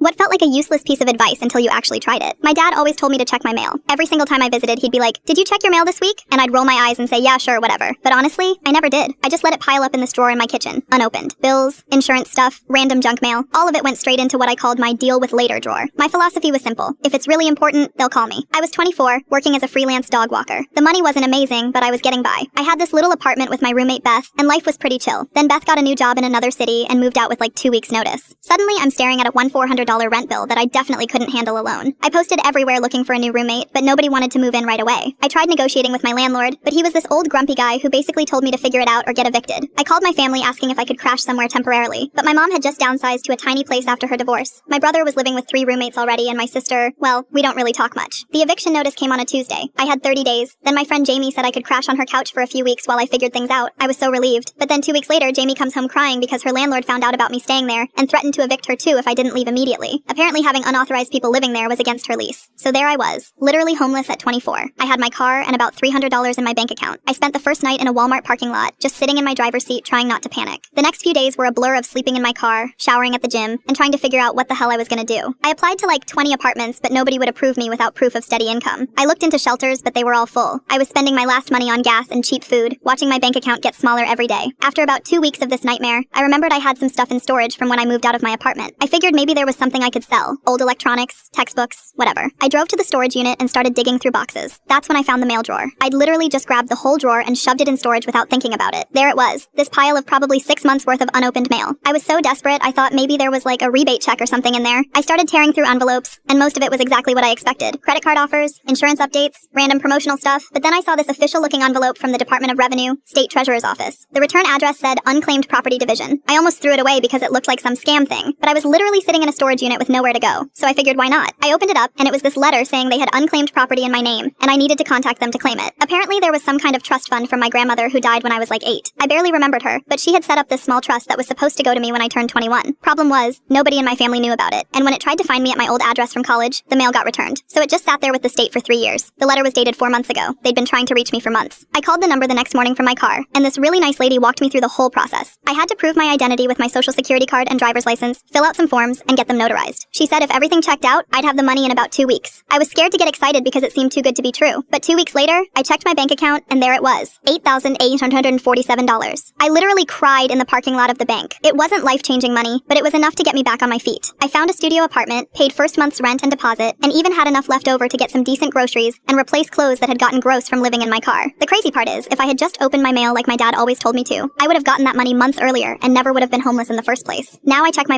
What felt like a useless piece of advice until you actually tried it. My dad always told me to check my mail. Every single time I visited, he'd be like, "Did you check your mail this week?" And I'd roll my eyes and say, "Yeah, sure, whatever." But honestly, I never did. I just let it pile up in this drawer in my kitchen, unopened. Bills, insurance stuff, random junk mail, all of it went straight into what I called my deal with later drawer. My philosophy was simple. If it's really important, they'll call me. I was 24, working as a freelance dog walker. The money wasn't amazing, but I was getting by. I had this little apartment with my roommate Beth, and life was pretty chill. Then Beth got a new job in another city and moved out with like 2 weeks notice. Suddenly, I'm staring at a $1,400 rent bill that I definitely couldn't handle alone. I posted everywhere looking for a new roommate, but nobody wanted to move in right away. I tried negotiating with my landlord, but he was this old grumpy guy who basically told me to figure it out or get evicted. I called my family asking if I could crash somewhere temporarily, but my mom had just downsized to a tiny place after her divorce. My brother was living with 3 roommates already, and my sister, well, we don't really talk much. The eviction notice came on a Tuesday. I had 30 days. Then my friend Jamie said I could crash on her couch for a few weeks while I figured things out. I was so relieved. But then 2 weeks later, Jamie comes home crying because her landlord found out about me staying there and threatened to evict her too if I didn't leave immediately. Apparently having unauthorized people living there was against her lease. So there I was, literally homeless at 24. I had my car and about $300 in my bank account. I spent the first night in a Walmart parking lot, just sitting in my driver's seat trying not to panic. The next few days were a blur of sleeping in my car, showering at the gym, and trying to figure out what the hell I was gonna do. I applied to like 20 apartments, but nobody would approve me without proof of steady income. I looked into shelters, but they were all full. I was spending my last money on gas and cheap food, watching my bank account get smaller every day. After about 2 weeks of this nightmare, I remembered I had some stuff in storage from when I moved out of my apartment. I figured maybe there was something I could sell. Old electronics, textbooks, whatever. I drove to the storage unit and started digging through boxes. That's when I found the mail drawer. I'd literally just grabbed the whole drawer and shoved it in storage without thinking about it. There it was, this pile of probably 6 months worth of unopened mail. I was so desperate, I thought maybe there was like a rebate check or something in there. I started tearing through envelopes, and most of it was exactly what I expected. Credit card offers, insurance updates, random promotional stuff, but then I saw this official-looking envelope from the Department of Revenue, State Treasurer's Office. The return address said Unclaimed Property Division. I almost threw it away because it looked like some scam thing, but I was literally sitting in a storage unit with nowhere to go, so I figured why not? I opened it up, and it was this letter saying they had unclaimed property in my name, and I needed to contact them to claim it. Apparently there was some kind of trust fund from my grandmother who died when I was like 8. I barely remembered her, but she had set up this small trust that was supposed to go to me when I turned 21. Problem was, nobody in my family knew about it, and when it tried to find me at my old address from college, the mail got returned. So it just sat there with the state for 3 years. The letter was dated 4 months ago. They'd been trying to reach me for months. I called the number the next morning from my car, and this really nice lady walked me through the whole process. I had to prove my identity with my social security card and driver's license, fill out some forms, and get them notarized. She said if everything checked out, I'd have the money in about 2 weeks. I was scared to get excited because it seemed too good to be true, but 2 weeks later, I checked my bank account, and there it was, $8,847. I literally cried in the parking lot of the bank. It wasn't life-changing money, but it was enough to get me back on my feet. I found a studio apartment, paid first month's rent and deposit, and even had enough left over to get some decent groceries and replace clothes that had gotten gross from living in my car. The crazy part is, if I had just opened my mail like my dad always told me to, I would have gotten that money months earlier and never would have been homeless in the first place. Now I check my